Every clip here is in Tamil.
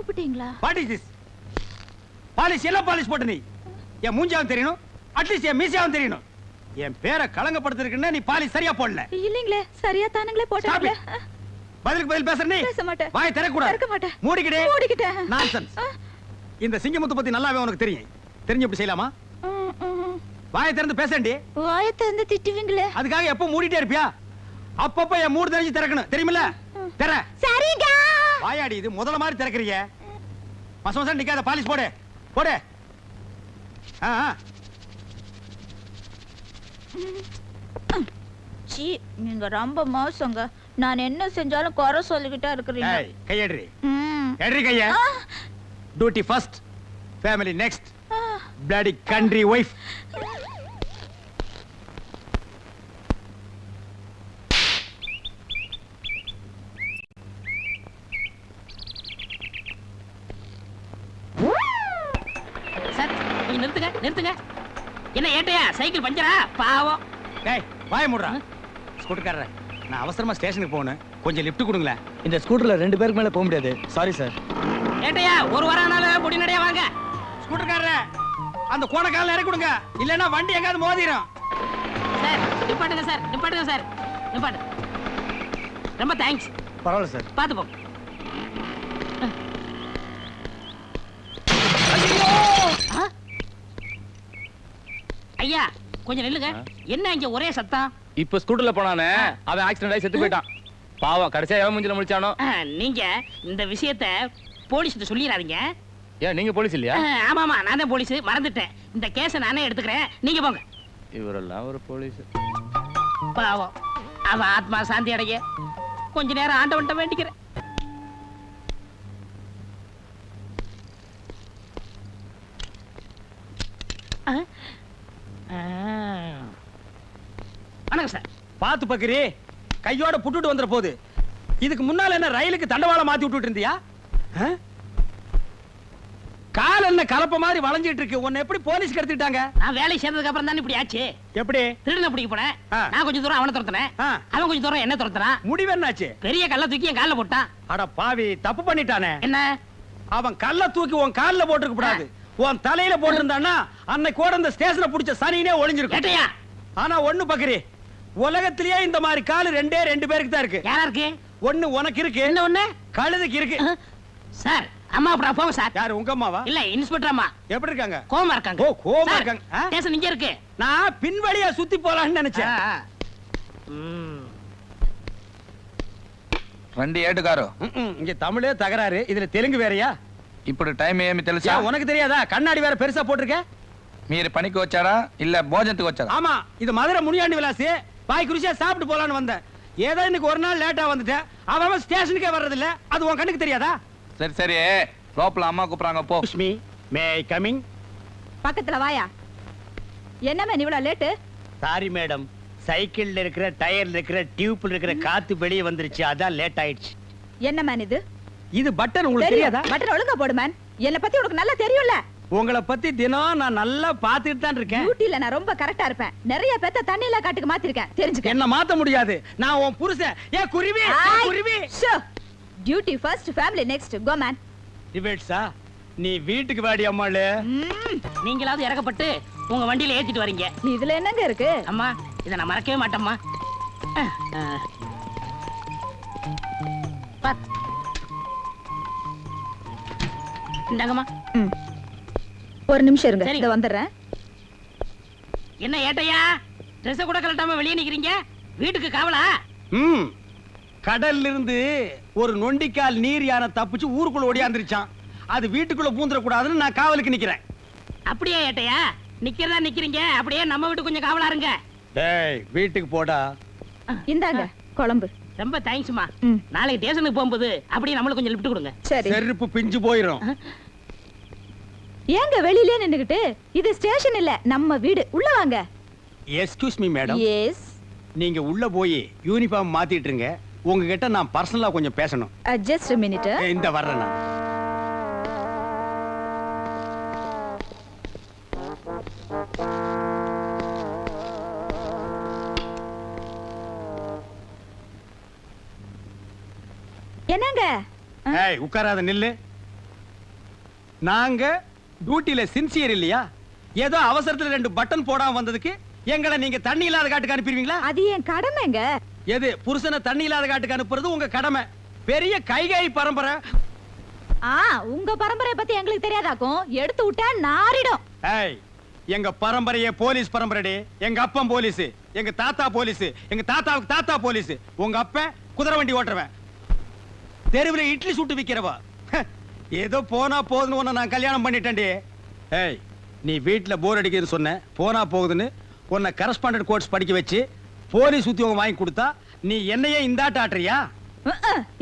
கூப்பிட்டீங்களா? What is this? பாலிஷ் எல்லாம் பாலிஷ் போட்டு நீ என் மூஞ்சாவும் தெரியணும், அட்லீஸ்ட் என் மீசாவும் தெரியணும். என் பேரை களங்கப்படுத்திருக்குன்னா நீ பாலிஷ் சரியா போடல. இல்லீங்களே, சரியா தானுங்களே போட்டீங்களே. பதிலுக்கு பதில் பேசுற நீ பேச மாட்டேன். வாயை திறக்கூடாது. திறக்க மாட்டேன். மூடிக்கிட்டே. நான்சென்ஸ். இந்த சிங்கமுத்து பத்தி நல்லாவே உனக்கு தெரியும். தெரிஞ்சு இப்படி செய்யலாமா? வாயை திறந்து பேசண்டி. வாயை திறந்து திட்டுவீங்களே. அதுக்காக எப்ப மூடிட்டே இருப்பியா? அப்பப்ப என் மூடு தெரிஞ்சு திறக்கணும், தெரியுமில்ல? திற. சரிங்க. வாயாடி இது முதல்ல மாதிரி திறக்கறீங்க. மசமசம் நிக்காத, பாலிஷ் போடு போடு. சீ, நீங்க ரொம்ப மோசங்க. நான் என்ன செஞ்சாலும் குறை சொல்லிக்கிட்டே இருக்கிறீங்க. கையேடுறி. ஏடுறி கைய. Duty first, family next. bloody country wife. Sir நீங்க நிறுத்துங்க. என்ன ஏட்டையா சைக்கிள் பஞ்சரா? பாவம். டேய் வாய மூடுறா. ஸ்கூட்டர்காரரே, நான் அவசரமா ஸ்டேஷனுக்கு போகணும், கொஞ்சம் லிஃப்ட் கொடுங்களேன். இந்த ஸ்கூட்டர்ல 2 பேருக்கு மேல போக முடியாது. Sorry sir. ஏட்டையா ஒரு வாரம்னால பொடி நடையா வாங்க. ஸ்கூட்டர்காரரே, அந்த கோணக்கால இறக்கி கொடுங்க, இல்லன்னா வண்டி எங்காவது மோதிரும். சார் நிப்பாட்டுங்க சார், நிப்பாட்டு. ரொம்ப தேங்க்ஸ். பரவாயில்ல சார். பாத்து போங்க. ஐயா கொஞ்சம் நில்லுங்க. என்ன இங்க ஒரே சத்தம்? இப்ப ஸ்கூட்டர்ல போனானே அவன் ஆக்சிடென்ட் ஆகி செத்து போயிட்டான். பாவம், கடைசியா எவன் மூஞ்சில முழிச்சானோ. நீங்க இந்த விஷயத்த போலீஸ்கிட்ட சொல்லிடாதீங்க. ஏன் நீங்க போலீஸ் இல்லையா? ஆமாமா, நான் தான் போலீஸ், மறந்துட்டேன். இந்த கேஸை நானே எடுத்துக்கிறேன், நீங்க போங்க. இவரெல்லாம் ஒரு போலீஸ். பாவம், அவன் ஆத்மா சாந்தி அடைய கொஞ்ச நேரம் ஆண்டவன்ட்ட வேண்டிக்கிறேன். வணக்கம் சார். பாத்து பக்கரி, கையோட புட்டுட்டு வந்துற போது. இதுக்கு முன்னால என்ன ரயிலுக்கு தண்டவாளம் மாத்தி விட்டுட்டு இருந்தியா? கால் என்ன கலப்ப மாதிரி வளைஞ்சிட்டு இருக்கு. உன்னை எப்படி போலீஸ்க்கு எடுத்துட்டாங்க? நான் வேலை சேர்ந்ததுக்கு அப்புறம் தான் இப்படி ஆச்சு. எப்படி? திருடனை பிடிக்க போனேன். நான் கொஞ்சம் தூரம் அவனை துரத்துனேன், அவன் கொஞ்சம் தூரம் என்ன துரத்துறான். முடிவு என்னாச்சு? பெரிய கல்ல தூக்கி என் கால்ல போட்டான். அட பாவி, தப்பு பண்ணிட்டானே. என்ன? அவன் கல்ல தூக்கி உன் கால்ல போட்டுக்க கூடாது, உன் தலையில போட்டிருந்தான்னா அன்னைக்கு கூட இந்த ஸ்டேஷனை புடிச்ச சனினே ஒளிஞ்சிருக்கும். ஆனா ஒண்ணு பக்கரி, உலகத்திலேயே இந்த மாதிரி கால் ரெண்டே 2 பேருக்கு தான் இருக்கு. யாரா இருக்கு? ஒண்ணு உனக்கு இருக்கு, என்ன ஒண்ணு கழுதைக்கு இருக்கு. சார் அம்மா அப்பா போங்க சார். யாரு, உங்க அம்மாவா? இல்ல, இன்ஸ்பெக்டர் அம்மா. எப்படி இருக்காங்க? கோமா இருக்காங்க. ஓ, கோமா இருக்காங்க. ஸ்டேஷன் இங்க இருக்கு. நான் பின்வழியா சுத்தி போலாம்னு நினைச்சேன். రండి ఏటుగారు. இங்க தமிழே தகராறு, இதுல தெலுங்கு வேறயா? ఇప్పుడు టైం ఏమి తెలుసా? உனக்கு தெரியாதா? கண்ணாடி வேற பெருசா போட்டிருக்க. మీరు పనికి వచ్చారా இல்ல భోజనத்துக்கு వచ్చారా? ஆமா, இது மதுரை முனியாண்டி விலாசி. பாய் குருசியா சாப்பிட்டு போலான்னு வந்தேன். ஏதோ இன்னைக்கு ஒரு நாள் லேட்டா வந்துட்டேன். அவன் ஸ்டேஷனுக்கே வர்றது இல்ல, அது உன் கண்ணுக்கு தெரியாதா? சரி சரி, లోపల అమ్మ கூப்பிடுறாங்க போ. லட்சுமி, மே ஐ கமிங்? பக்கத்துல வாயா. என்ன மேன் இவ்வளவு லேட்டு? சாரி மேடம், சைக்கிள்ல இருக்கிற டயர்ல இருக்கிற டியூப்ல இருக்கிற காத்து வெளியே வந்துருச்சு, அதான் லேட் ஆயிடுச்சு. என்ன மேன் இது? இது பட்டன், உங்களுக்கு தெரியாதா? பட்டன் ஒழுங்கா போடு மேன். என்ன பத்தி உனக்கு நல்லா தெரியும்ல. உங்களை பத்தி தினம் நான் நல்லா பாத்துட்டு தான் இருக்கேன். டியூட்டில நான் ரொம்ப கரெக்டா இருப்பேன். நிறைய பேத்த தண்ணியில காட்டுக்கு மாத்திருக்கேன், தெரிஞ்சுக்க. என்ன மாத்த முடியாது, நான் உன் புருஷன். ஏ குருவி, குருவி. Duty first, family next. Go man. டிபேட்ஸா? நீ வீட்டுக்கு வாடி அம்மாளு. நீங்களாவது இறக்கப்பட்டு உங்க வண்டியில ஏத்திட்டு வரீங்க. இதுல என்னங்க இருக்கு? அம்மா, இத நான் மறக்கவே மாட்டேம்மா. இந்தாங்கம்மா. ஒரு நிமிஷம் இருங்க, இத வந்துடுறேன். என்ன ஏட்டையா, ட்ரெஸ் கூட கலட்டாம வெளியே நிக்கிறீங்க? வீட்டுக்கு காவலா? கடல்ல இருந்து ஒரு நொண்டிக்கால் நீர் யானை தப்பிச்சு ஊருக்குள்ள ஓடியாந்துருச்சான். அது வீட்டுக்குள்ள பூந்துட கூடாதுன்னு நான் காவலுக்கு நிக்கிறேன். அப்படியே ஏட்டையா? நிக்கிறதா நிக்கிறீங்க, அப்படியே நம்ம வீட்டுக்கு கொஞ்சம் காவலா இருங்க. டேய், வீட்டுக்கு போடா. இந்தாங்க குழம்பு. ரொம்ப தேங்க்ஸ்மா. நாளைக்கு ஸ்டேஷனுக்கு போகும்போது அப்படியே நம்மளுக்கு கொஞ்சம் லிஃப்ட் கொடுங்க. சரி. செருப்பு பிஞ்சு போயிரும். ஏங்க வெளியிலே நின்னுகிட்டு? இது ஸ்டேஷன் இல்ல, நம்ம வீடு. உள்ள வாங்க. Excuse me madam. எஸ். நீங்க உள்ள போய் யூனிஃபார்ம் மாத்திட்டு இருங்க. உங்ககிட்ட நான் பர்சனலா கொஞ்சம் பேசணும். Just a minute. இந்த வர்றேன் நான். என்னங்க? ஏய், உட்காராத, நில்லு. நாங்க டியூட்டில சின்சியர் இல்லையா? ஏதோ அவசரத்துல 2 பட்டன் போடாம வந்ததுக்கு எங்களை நீங்க தண்ணி இல்லாத காட்டுக்கு அனுப்பிடுவீங்களா? அது என் கடமைங்க. எது புருஷனை தண்ணி இல்லாத காட்டுக்கு அனுப்புறது உங்க கடமை. பெரிய கைகை பரம்பரை. உங்க பரம்பரைய பத்தி எங்களுக்கு தெரியாதாக்கும். எடுத்து விட்டா நாரிடும். ஏய், எங்க பரம்பரையே போலீஸ் பரம்பரைடி. எங்க அப்பன் போலீஸ், எங்க தாத்தா போலீஸ், எங்க தாத்தாவுக்கு தாத்தா போலீஸ். உங்க அப்பன் குதிரை வண்டி ஓட்டுறவன், தெருவுல இட்லி சுட்டு விக்கிறவா. ஏதோ போனா போகுதுன்னு உன்னை நான் கல்யாணம் பண்ணிட்டேன்டி. ஏய், நீ வீட்டுல போர் அடிக்குதுன்னு சொன்ன, போனா போகுதுன்னு உன்னை கரஸ்பாண்டன்ட் கோர்ஸ் படிக்க வச்சு போலீஸ் உத்தியோகம் வாங்கி கொடுத்தா நீ என்னையே இந்தாட்ட ஆட்டுறியா?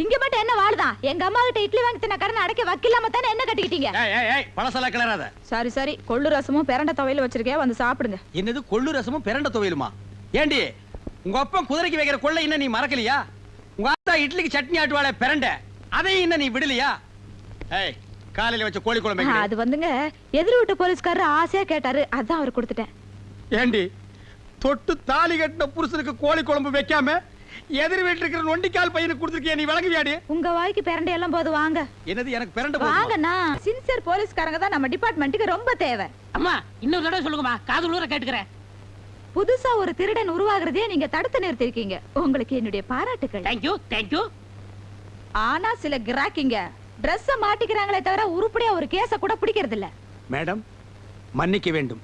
இங்க மட்டும் என்ன வாழுதான்? எங்க அம்மா கிட்ட இட்லி வாங்கி தின்ன கடனை அடைக்க வக்கில்லாம தானே என்ன கட்டிக்கிட்டீங்க? பழசலா கிளறாத. சரி சரி, கொள்ளு ரசமும் பிரண்ட துவையில வச்சிருக்கேன், வந்து சாப்பிடுங்க. என்னது கொள்ளு ரசமும் பிரண்ட துவையலுமா? ஏண்டி, உங்க அப்பா குதிரைக்கு வைக்கிற கொள்ளை இன்னும் நீ மறக்கலையா? உங்க அத்தா இட்லிக்கு சட்னி ஆட்டுவாளே பிரண்ட, அதையும் இன்னும் நீ விடலையா? ஏய், காலையில வச்ச கோழி குழம்பு எங்கடி? அது வந்துங்க எதிர் வீட்டு போலீஸ்காரர் ஆசையா கேட்டாரு, அதான் அவர் கொடுத்துட்டேன். ஏண்டி, தொட்டு தாலி கட்டின புருஷனுக்கு கோழி குழம்பு வைக்காம எதிர் வீட்டுல இருக்கிற நொண்டிக்கால் பையனுக்கு கொடுத்துருக்கிய, நீ விளங்குவியாடி? உங்க வாய்க்கு பிரண்டை எல்லாம் போது வாங்க. என்னது எனக்கு பிரண்ட போதுமா? வாங்கண்ணா, சின்சியர் போலீஸ்காரங்க தான் நம்ம டிபார்ட்மெண்ட்டுக்கு ரொம்ப தேவை. அம்மா இன்னொரு தடவை சொல்லுங்கம்மா, காது உள்ள கேட்டுக்கிறேன். புதுசா ஒரு திருடன் உருவாகிறதே நீங்க தடுத்து நிறுத்திருக்கீங்க. உங்களுக்கு என்னுடைய பாராட்டுக்கள். Thank you thank you. ஆனா சில கிராக்கிங்க Dress மாட்டிக்கிறாங்களே தவிர உருப்படியா ஒரு கேஸ கூட பிடிக்கிறது இல்ல. மேடம், மன்னிக்க வேண்டும்.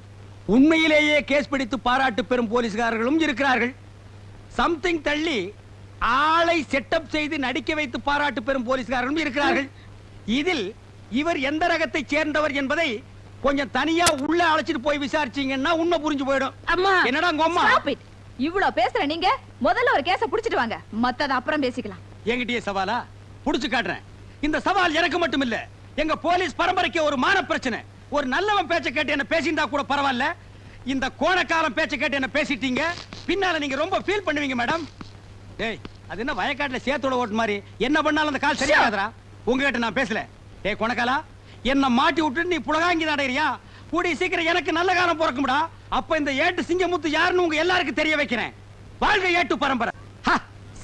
உண்மையிலேயே கேஸ் பிடித்து பாராட்டு பெறும் போலீஸ்காரர்களும் இருக்கிறார்கள். சம்திங் தள்ளி ஆளை செட்டப் செய்து நடிக்க வைத்து பாராட்டு பெறும் போலீஸ்காரர்களும் இருக்கிறார்கள். இதில் இவர் எந்த ரகத்தை சேர்ந்தவர் என்பதை கொஞ்சம் தனியா உள்ள அழைச்சிட்டு போய் விசாரிச்சீங்கன்னா உண்மை புரிஞ்சு போயிடும். அம்மா என்னடா உங்க அம்மா? Stop it. இவ்ளோ பேசுற நீங்க முதல்ல ஒரு கேஸ புடிச்சிட்டு வாங்க, மத்தத அப்புறம் பேசிக்கலாம். என்கிட்டயே சவாலா? புடிச்சு காட்டுறேன். இந்த சவால் எனக்கு மட்டும் இல்ல, எங்க போலீஸ் பரம்பரைக்கு ஒரு மான பிரச்சனை. ஒரு நல்லவன் பேச்ச கேட்டு என்ன பேசியிருந்தா கூட பரவாயில்ல, இந்த கோணக்காலம் பேச்ச கேட்டு என்ன பேசிட்டீங்க, பின்னால நீங்க ரொம்ப ஃபீல் பண்ணுவீங்க மேடம். டேய், அது என்ன வயக்காட்டுல சேத்தோட ஓட்டு மாதிரி என்ன பண்ணாலும் அந்த கால் சரியாகாதரா? உங்ககிட்ட நான் பேசல. டேய் கோணக்காலா, என்ன மாட்டி விட்டு நீ புலகாங்கி நடைறியா? கூடி சீக்கிரம் எனக்கு நல்ல காலம் பிறக்கும்டா. அப்ப இந்த ஏட்டு சிங்கமுத்து யாருன்னு உங்க எல்லாருக்கும் தெரிய வைக்கிறேன். வாழ்க ஏட்டு பரம்பரை.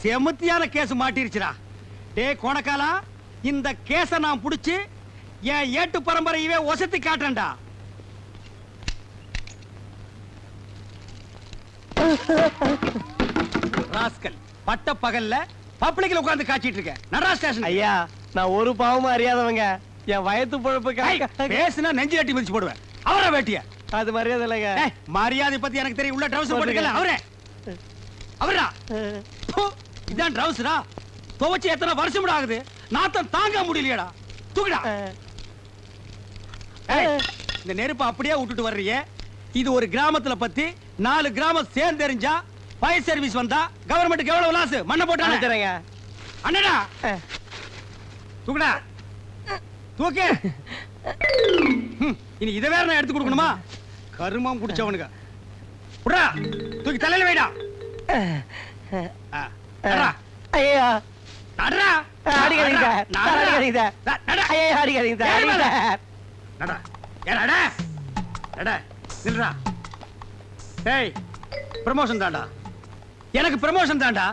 செமுத்தியான கேஸ் மாட்டிருச்சுடா. டேய் கோணக்காலா, இந்த கேஸ நான் புடிச்சு என் ஏட்டு பரம்பரையவே ஒசத்தி காட்டுறேன்டா. ராஸ்கல், பட்ட பகல்ல பப்ளிக்ல உட்கார்ந்து காச்சிட்டு இருக்க. நடரா ஸ்டேஷன். ஐயா, நான் ஒரு பாவமும் அறியாதவங்க. என் வயத்து பொழப்புக்கு பேசுனா நெஞ்சு கட்டி மிதிச்சு போடுவேன். அவரை வேட்டிய அது மரியாதை இல்லைங்க. மரியாதை பத்தி எனக்கு தெரியும். உள்ள ட்ரவுசர் போட்டுக்கல. அவரே அவரா? இதான் ட்ரவுசரா? துவச்சு எத்தனை வருஷம் ஆகுது, நாத்தம் தாங்க முடியலையடா. தூக்குடா. இந்த நெருப்பு அப்படியே விட்டுட்டு வர்றீங்க. இது ஒரு கிராமத்துல பத்தி 4 கிராமம் சேர்ந்து தெரிஞ்சா ஃபயர் சர்வீஸ் வந்தா கவர்மெண்ட்டுக்கு எவ்வளவு லாஸ்? மண்ணை போட்டாங்க. அண்ணடா, தூக்குடா. தூக்கு. இனி இதை வேற நான் எடுத்து கொடுக்கணுமா? கருமம் குடிச்சவனுங்க. புடா, தூக்கி தலையில வைடா. ஐயா, நடரா. அடிக்காதீங்க சார். அடிக்காதீங்க சார். ஐயா, அடிக்காதீங்க சார். அடிக்காதீங்க சார். நடா. ஏடா. நடா. நில்றா. டேய், ப்ரமோஷன் தான்டா. எனக்கு ப்ரமோஷன் தான்டா.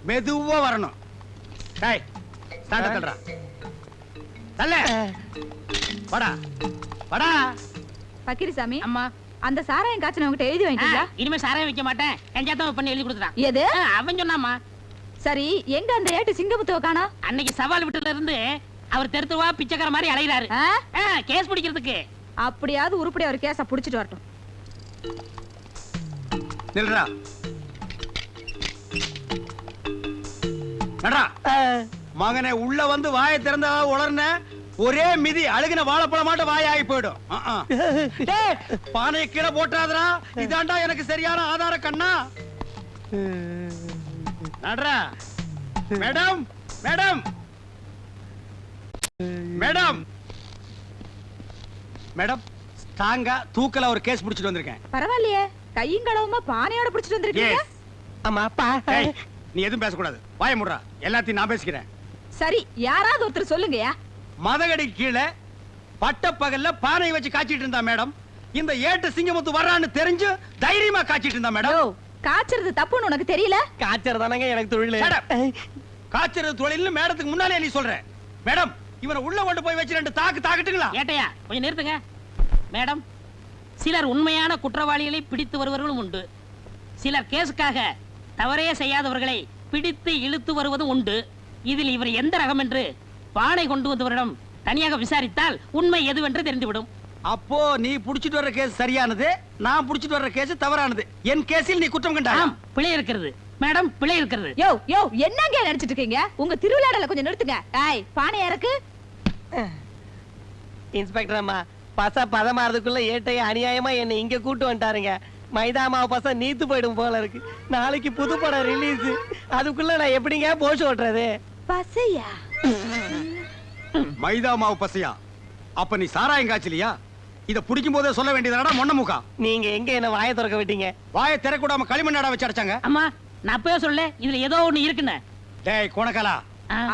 மெதுவா வரணும். டேய், ஸ்டார்ட் தள்ளுடா. தள்ளு. வாடா. வாடா. பக்கிரிசாமி, அம்மா அந்த சாராயம் காய்ச்சன உங்ககிட்ட எழுதி வாங்கிட்டீங்களா? இனிமே சாராயம் வைக்க மாட்டேன், என் ஜாத்தம் பண்ணி எழுதி கொடுத்துறான். எது? அவன் சொன்னாமா. சரி, எங்க அந்த ஏட்டு சிங்கமுத்துவ காணா? அன்னைக்கு சவால் விட்டுல இருந்து அவர் தெருத்துவா பிச்சைக்கார மாதிரி அலைகிறாரு. கேஸ் பிடிக்கிறதுக்கு. அப்படியாவது உருப்படியா ஒரு கேஸ புடிச்சிட்டு வரட்டும். நில்றா. நடா. மகனே, உள்ள வந்து வாயை திறந்தா உளர்ன ஒரே மிதி அழுகின வாழைப்பழம் மாட்ட வாயாகி போயிடும். பானையை கீழே போட்டாதரா. இதாண்டா எனக்கு சரியான ஆதார கண்ணா. நடரா. மேடம், மேடம், மேடம், மேடம், ஸ்ட்ராங்கா தூக்கல ஒரு கேஸ் பிடிச்சிட்டு வந்திருக்கேன். பரவாயில்லையே, கையும் கடவுமா பானையோட பிடிச்சிட்டு வந்திருக்கீங்க. ஆமா அப்பா. நீ எதுவும் பேசக்கூடாது, வாய முடுறா. எல்லாத்தையும் நான் பேசிக்கிறேன். சரி, யாராவது ஒருத்தர் சொல்லுங்கயா. மதகடி கீழே பட்ட பகல்ல பானை வச்சு காய்ச்சிட்டு இருந்தா மேடம். இந்த ஏட்டு சிங்கமுத்து வர்றான்னு தெரிஞ்சு தைரியமா காய்ச்சிட்டு இருந்தா மேடம். காய்ச்சறது தப்புன்னு உனக்கு தெரியல? காய்ச்சறதானங்க எனக்கு தொழில். காய்ச்சறது தொழில்னு மேடத்துக்கு முன்னாலே நீ சொல்ற. மேடம், இவனை உள்ள கொண்டு போய் வச்சு 2 தாக்கு தாக்கட்டுங்களா? ஏட்டையா கொஞ்சம் நிறுத்துங்க. மேடம், சிலர் உண்மையான குற்றவாளிகளை பிடித்து வருவர்களும் உண்டு. சிலர் கேஸுக்காக தவறே செய்யாதவர்களை பிடித்து இழுத்து வருவதும் உண்டு. இதில் இவர் எந்த ரகம் என்று பானை கொண்டு வந்தவரிடம் தனியாக விசாரித்தால் உண்மை எதுவென்று தெரிந்துவிடும். அப்போ நீ புடிச்சிட்டு வர்ற கேஸ் சரியானது, நான் புடிச்சிட்டு வர்ற கேஸ் தவறானது. என் கேஸில் நீ குற்றம் கண்டாய். ஆம், பிழை இருக்கிறது மேடம், பிழை இருக்கிறது. யோ யோ என்னங்க நினைச்சிட்டு இருக்கீங்க? உங்க திருவிழாடல கொஞ்சம் நிறுத்துங்க. ஏய் பானை இறக்கு. இன்ஸ்பெக்டர் அம்மா, பச பதமாறதுக்குள்ள ஏட்டைய அநியாயமா என்னை இங்க கூட்டு வந்துட்டாருங்க. மைதா மாவு பச நீத்து போயிடும் போல இருக்கு. நாளைக்கு புது படம் ரிலீஸ். அதுக்குள்ள நான் எப்படிங்க போஷ் ஓட்டுறது? பசையா? மைதா மாவு பசையா? அப்ப நீ சாராயம் காய்ச்சலியா? இத புடிக்கும் போதே சொல்ல வேண்டியதாடா மொண்ண முக்கா. நீங்க எங்க என்ன வாயை திறக்க விட்டீங்க? வாயை திறக்கூடாம களிமண்ணாடா வச்சு அடைச்சாங்க. அம்மா, நான் அப்பவே சொல்ல இதுல ஏதோ ஒண்ணு இருக்குன்னு. டேய் கோணக்காலா,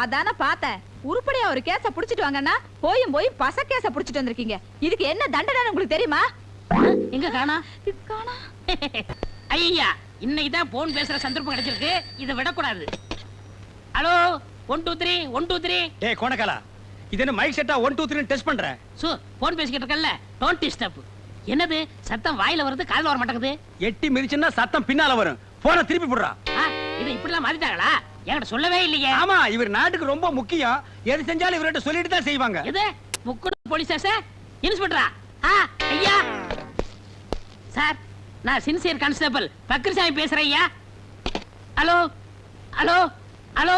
அதான பார்த்தேன். உருப்படியா ஒரு கேஸ புடிச்சிட்டு வாங்கன்னா போய் பச கேஸ புடிச்சிட்டு வந்திருக்கீங்க. இதுக்கு என்ன தண்டனை உங்களுக்கு தெரியுமா? எங்க காணா? காணா. ஐயா, இன்னைக்கு தான் போன் பேசுற சந்தர்ப்பம் கிடைச்சிருக்கு. இதை விடக்கூடாது. ஹலோ, 1 2 3 1 2 3. டேய் கோணக்காலா, இது என்ன மைக் செட்டா 1 2 3 டெஸ்ட் பண்ற? சோ, போன் பேசிக்கிட்டு இருக்கல்ல, டோன்ட் டிஸ்டர்ப். என்னது சத்தம் வாயில வருது, காதுல வர மாட்டேங்குது. எட்டி மிதிச்சுன்னா சத்தம் பின்னால வரும். போனை திருப்பி போடுறா. இது இப்படிலாம் மாத்திட்டாங்களா? என்கிட்ட சொல்லவே இல்லையே. ஆமா, இவர் நாட்டுக்கு ரொம்ப முக்கியம். எது செஞ்சாலும் இவர்கிட்ட சொல்லிட்டு தான் செய்வாங்க. எது முக்குடு போலீஸ் ஸ்டேஷன் இன்ஸ்பெக்டரா? ஐயா சார், நான் சின்சியர் கான்ஸ்டபிள் பக்ரிசாமி பேசுறேன் ஐயா. ஹலோ ஹலோ ஹலோ,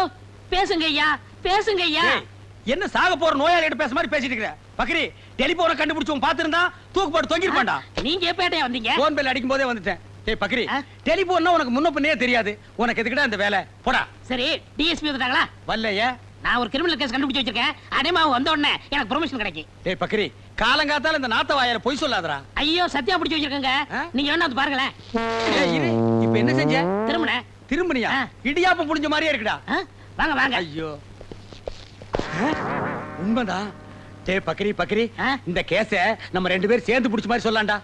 பேசுங்க ஐயா, பேசுங்க ஐயா. ஏய், என்ன சாக போற நோயாளிகிட்ட பேச மாதிரி பேசிட்டு இருக்கற? பக்ரி, டெலிபோனை கண்டுபிடிச்சவன் பாத்துறதா தூக்கு போட்டு தொங்கிருப்பான்டா. நீங்க எப்ப வந்தீங்க? போன் பெல் அடிக்கும் போதே வந்துட்டேன். டேய் பக்ரி, டெலிபோன்னா உனக்கு முன்ன பின்னே தெரியாது. உனக்கு எதுக்குடா இந்த வேலை? போடா. சரி, டிஎஸ்பி வந்துட்டாங்களா? வரலையே. நான் ஒரு கிரிமினல் கேஸ் கண்டுபிடிச்சு வச்சிருக்கேன். அடேமாவு வந்த உடனே எனக்கு ப்ரொமோஷன் கிடைக்கும். டேய் பக்ரி, காலங்காத்தால இந்த நாத்த வாயால பொய் சொல்லாதடா. ஐயோ, சத்தியா பிடிச்சு வச்சிருக்கேங்க. நீங்க வேணா வந்து பாருங்களேன். ஏய் இரு, இப்போ என்ன செஞ்ச? திரும்புனேன். திரும்பனியா? இடியாப்பம் புடிஞ்ச மாதிரியே இருக்குடா. வாங்க வாங்க. ஐயோ, உண்மைதான். டேய் பக்ரி பக்ரி, இந்த கேஸ நம்ம 2 பேரும் சேர்ந்து புடிச்ச மாதிரி சொல்லலாம்டா.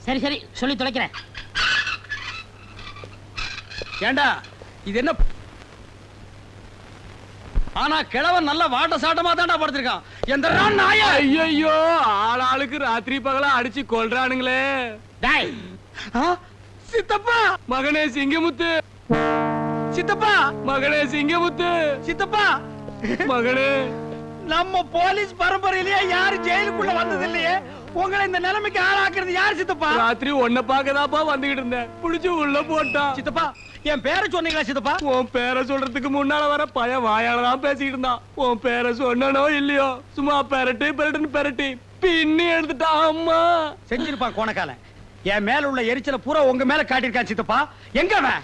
சரி சரி, சொல்லி தொலைக்கிறேன். ஏண்டா இது என்ன? ஆனா கிழவன் நல்ல வாட்ட சாட்டமா தான்டா படுத்திருக்கான். எந்தடா நாயா? ஐயோ, ஆளாளுக்கு ராத்திரி பகலா அடிச்சு கொல்றானுங்களே. டேய், சித்தப்பா, மகனே சிங்கமுத்து, சித்தப்பா, மகனே சிங்கமுத்து, சித்தப்பா, மகனே. நம்ம போலீஸ் பரம்பரையிலேயே யாரு ஜெயிலுக்குள்ள வந்தது இல்லையே. உங்களை இந்த நிலைமைக்கு ஆளாக்குறது யார் சித்தப்பா? ராத்திரி உன்னை பாக்கதாப்பா வந்துகிட்டு இருந்தேன். புடிச்சு உள்ள போட்டான். சித்தப்பா, என் பேரை சொன்னீங்களா சித்தப்பா? உன் பேரை சொல்றதுக்கு முன்னால வர பையன் வாயாலதான் பேசிக்கிட்டு இருந்தான். உன் பேரை சொன்னனோ இல்லையோ, சும்மா பெரட்டி பெரட்டுன்னு பெரட்டி பின்னி எடுத்துட்டான். அம்மா செஞ்சிருப்பான் கோணக்காலன். என் மேல உள்ள எரிச்சல பூரா உங்க மேல காட்டியிருக்கான் சித்தப்பா. எங்க அவன்?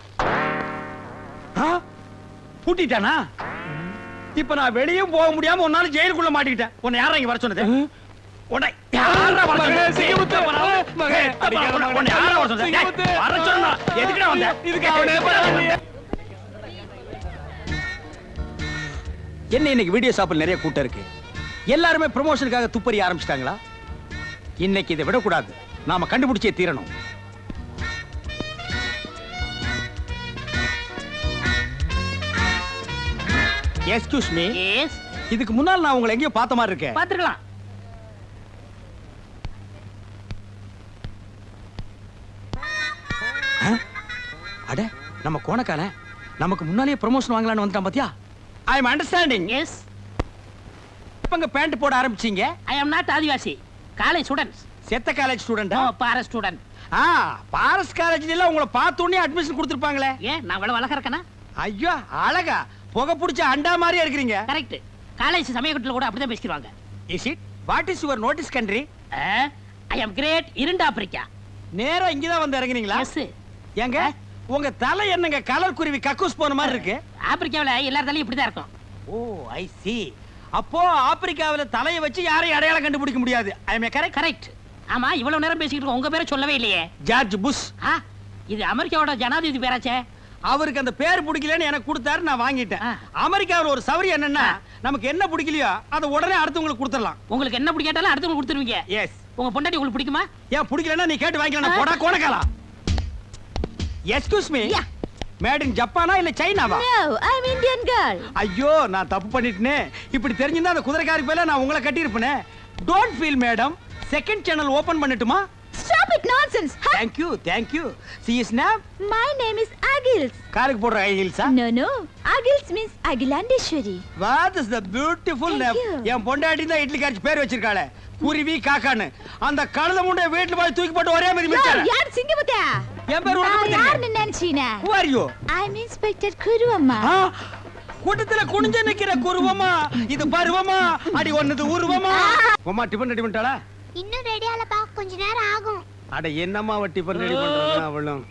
பூட்டிட்டானா? இப்ப நான் வெளியும் போக முடியாம உன்னால ஜெயிலுக்குள்ள மாட்டிக்கிட்டேன். உன்னை யாரா இங்க வர சொன்னது? உன்னை யாரா வர சொன்னது? சிங்கமுத்து, மகனே, உன்னை யாரா வர சொன்னது? டேய், வர சொன்னா எதுக்குடா வந்த? இதுக்கு அவனே பரவாயில்லையே. என்ன இன்னைக்கு வீடியோ ஷாப்பில் நிறைய கூட்டம் இருக்கு. எல்லாருமே ப்ரமோஷனுக்காக துப்பறி ஆரம்பிச்சிட்டாங்களா? இன்னைக்கு இதை விடக்கூடாது. நாம கண்டுபிடிச்சே தீரணும். Excuse me. எஸ், இதுக்கு முன்னால் நான் உங்களை எங்கேயோ பார்த்த மாதிரி இருக்கேன். பாத்துக்கலாம். அட, நம்ம கோணக்கால நமக்கு முன்னாலேயே ப்ரமோஷன் வாங்கலாம்னு வந்துட்டான் பாத்தியா? I am understanding. எஸ், எப்பங்க பேண்ட் போட ஆரம்பிச்சீங்க? ஐ அம் நாட் ஆதிவாசி. College students. செத்த காலேஜ் ஸ்டூடெண்டா? பார ஸ்டூடண்ட். பாரஸ் காலேஜ்ல உங்களை பார்த்த உடனே அட்மிஷன் கொடுத்திருப்பாங்களே. ஏன் நான் இவ்வளவு அழகா இருக்கேனா? ஐயோ அழகா, புகை பிடிச்ச அண்டா மாதிரியா இருக்கிறீங்க. கரெக்ட். காலேஜ் சமயக்கட்டுல கூட அப்படிதான் பேசிடுவாங்க. Is it? What is your native country? I am great இருண்ட ஆப்பிரிக்கா. நேரா இங்கதான் வந்து இறங்குறீங்களா? எஸ். ஏங்க உங்க தலை என்னங்க கலர் குருவி கக்கூஸ் போன மாதிரி இருக்கு? ஆப்பிரிக்காவுல எல்லார் தலையும் இப்படிதான் இருக்கும். ஓ ஐ சி. அப்போ ஆப்பிரிக்காவுல தலையை வச்சு யாரையும் அடையாளம் கண்டுபிடிக்க முடியாது. ஐ அம் கரெக்ட்? கரெக்ட். ஆமா, இவ்வளவு நேரம் பேசிக்கிட்டு இருக்கோம், உங்க பேரை சொல்லவே இல்லையே. George Bush. இது அமெரிக்காவோட ஜனாதிபதி பேராச்சே. அவருக்கு அந்த பேர் பிடிக்கலன்னு எனக்கு கொடுத்தாரு, நான் வாங்கிட்டேன். அமெரிக்காவில் ஒரு சவரி என்னன்னா, நமக்கு என்ன பிடிக்கலையோ அதை உடனே அடுத்தவங்களுக்கு கொடுத்துடலாம். உங்களுக்கு என்ன பிடிக்காட்டாலும் அடுத்தவங்களுக்கு கொடுத்துருவீங்க. எஸ். உங்க பொண்டாட்டி உங்களுக்கு பிடிக்குமா? ஏன் பிடிக்கலன்னா நீ கேட்டு வாங்கிக்கலாம். போடா கோணக்காலா. Excuse me. மேட் இன் ஜப்பானா இல்ல சைனாவா? No, I'm Indian girl. ஐயோ நான் தப்பு பண்ணிட்டேனே. இப்படி தெரிஞ்சிருந்தா அந்த குதிரைக்காரி பேர்ல நான் உங்களை கட்டி இருப்பேனே. Don't feel madam. Second channel open பண்ணட்டுமா? Stop it nonsense. Huh? Thank you. See you snap. My name is Agils. காருக்கு போடுற ஐகில்ஸா? No. Agils means Agilandeshwari. What is the beautiful Thank name? you. என் பொண்டாட்டி தான் இட்லி கறிச்சு பேர் வச்சிருக்காளே. குருவி காக்கான்னு. அந்த கழுத முண்டை வீட்ல போய் தூக்கி போட்டு ஒரே மாதிரி Yo, மிச்சாரு. யார் சிங்கமுத்தா? என் பேர் உனக்கு நான் தெரியும். யாருன்னு நினைச்சீனா? Who are you? I'm Inspector Kuru அம்மா. ஆ, கூட்டத்துல குனிஞ்சு நிக்கிற குருவமா இது பருவமா அடி ஒன்னது உருவமா. அம்மா டிபன் ரெடி பண்ணிட்டாளா? இன்னும் ரெடி ஆலப்பா, கொஞ்ச நேரம் ஆகும். அட என்னம்மா அவ டிபன் ரெடி பண்றது அவளும்.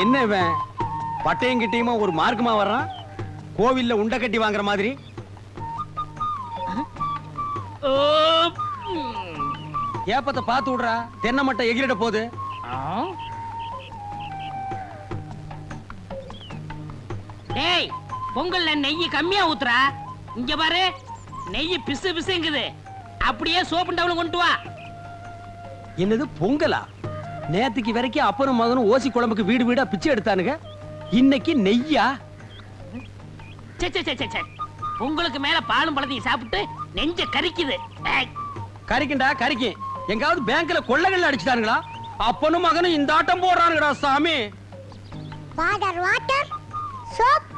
என்ன இவன் பட்டையும் கிட்டையுமா ஒரு மார்க்கமா வர்றான்? கோவில்ல உண்டை கட்டி வாங்குற மாதிரி. ஏப்பத்தை பார்த்து விடுறா, தென்னை மட்டை எகிரிட போகுது. டேய், பொங்கல்ல நெய் கம்மியா ஊத்துறா. இங்க பாரு, நெய் பிசு பிசுங்குது. அப்படியே சோப்பு டவுன் கொண்டு வா. என்னது பொங்கலா? நேத்துக்கு வரைக்கும் அப்பனும் மகனும் ஓசி குழம்புக்கு வீடு வீடா பிச்சை எடுத்தானுங்க. இன்னைக்கு நெய்யா? சே சே சே சே, சே. பொங்கலுக்கு மேல பாலும் பழத்தையும் சாப்பிட்டு நெஞ்ச கரிக்குது. ஏய், கறிக்கிண்டா கறிக்கு. எங்காவது பேங்க்ல கொள்ளைகள் அடிச்சுட்டானுங்களா? அப்பனும் மகனும் இந்த ஆட்டம் போடுறானுங்கடா சாமி. Water soap.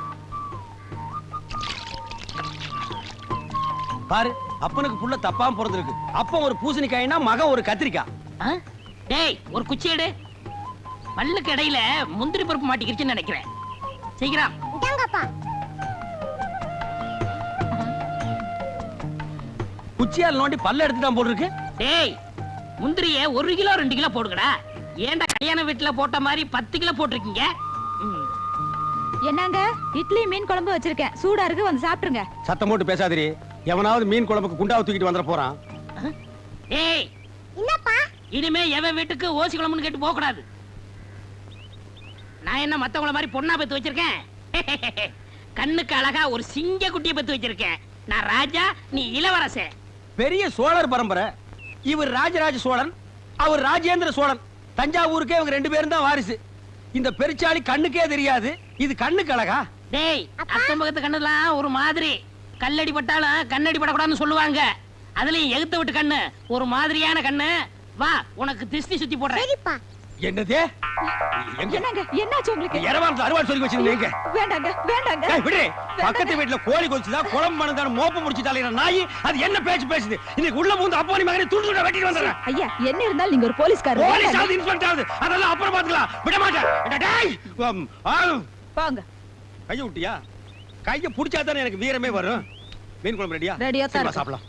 பாரு, அப்பனுக்கு புள்ள தப்பாம பிறந்திருக்கு. அப்பன் ஒரு பூசணிக்காய்னா மகன் ஒரு கத்திரிக்காய். ஆ? டேய், ஒரு குச்சி எடு. பல்லுக்கு இடையில முந்திரி பருப்பு மாட்டிக்கிருச்சுன்னு நினைக்கிறேன். சீக்கிரம். இந்தாங்கப்பா. குச்சியால் நோண்டி பல்ல எடுத்துட்டான் போல் இருக்கு. டேய், முந்திரிய 1 கிலோ 2 கிலோ போடுங்கடா. ஏன்டா கல்யாண வீட்டுல போட்ட மாதிரி 10 கிலோ போட்டிருக்கீங்க? ம். என்னங்க இட்லி மீன் குழம்பு வச்சிருக்கேன், சூடா இருக்கு, வந்து சாப்பிட்டுருங்க. சத்தம் போட்டு பேசாதீரி. எவனாவது மீன் குழம்புக்கு குண்டாவை தூக்கிட்டு வந்துட போறான். டேய், என்னப்பா? இனிமே எவன் வீட்டுக்கு ஓசி குழம்புன்னு கேட்டு போக கூடாது. நான் என்ன மத்தவங்கள மாதிரி பொண்ணா பெத்து வச்சிருக்கேன்? கண்ணுக்கு அழகா ஒரு சிங்க குட்டியை பெத்து வச்சிருக்கேன். நான் ராஜா, நீ இளவரசே. பெரிய சோழர் பரம்பரை. இவர் ராஜராஜ சோழன், அவர் ராஜேந்திர சோழன். தஞ்சாவூருக்கே இவங்க 2 பேரும் தான் வாரிசு. இந்த பெருச்சாளி கண்ணுக்கே தெரியாது. இது கண்ணுக்கு அழகா? டேய், அக்கம் பக்கத்து கண்ணுலாம் ஒரு மாதிரி. கல்லடி பட்டாலும் கண்ணடி படக்கூடாதுன்னு சொல்லுவாங்க. அதுலயும் எகுத்த விட்டு கண்ணு ஒரு மாதிரியான கண்ணு. வா, உனக்கு திஷ்டி சுத்தி போடுறேன். சரிப்பா. என்னது? என்னங்க என்னாச்சு உங்களுக்கு? இரவான் அறுவாள் சொல்லி வச்சிருந்தீங்க. வேண்டாங்க. ஏய், விடு. பக்கத்து வீட்டுல கோழி கொல்ச்சுதா, குழம்பு மணந்தான மோப்ப முடிச்சிட்டாலே நாய். அது என்ன பேச்சு பேசுது? இன்னைக்கு உள்ள பூந்து அப்பா நீ மகனை துண்டு துண்டா வெட்டிட்டு வந்துறேன். ஐயா, என்ன இருந்தாலும் நீங்க ஒரு போலீஸ்காரர். போலீஸ் ஆகுது, இன்ஸ்பெக்டர் ஆகுது, அதெல்லாம் அப்புறம் பாத்துக்கலாம். விட மாட்டேன். டேய், போங்க. கைய விட்டியா? கைய புடிச்சா தானே எனக்கு வீரமே வரும். மீன் குழம்பு ரெடியா? ரெடியா தான் இருக்கு. சாப்பிடலாம்.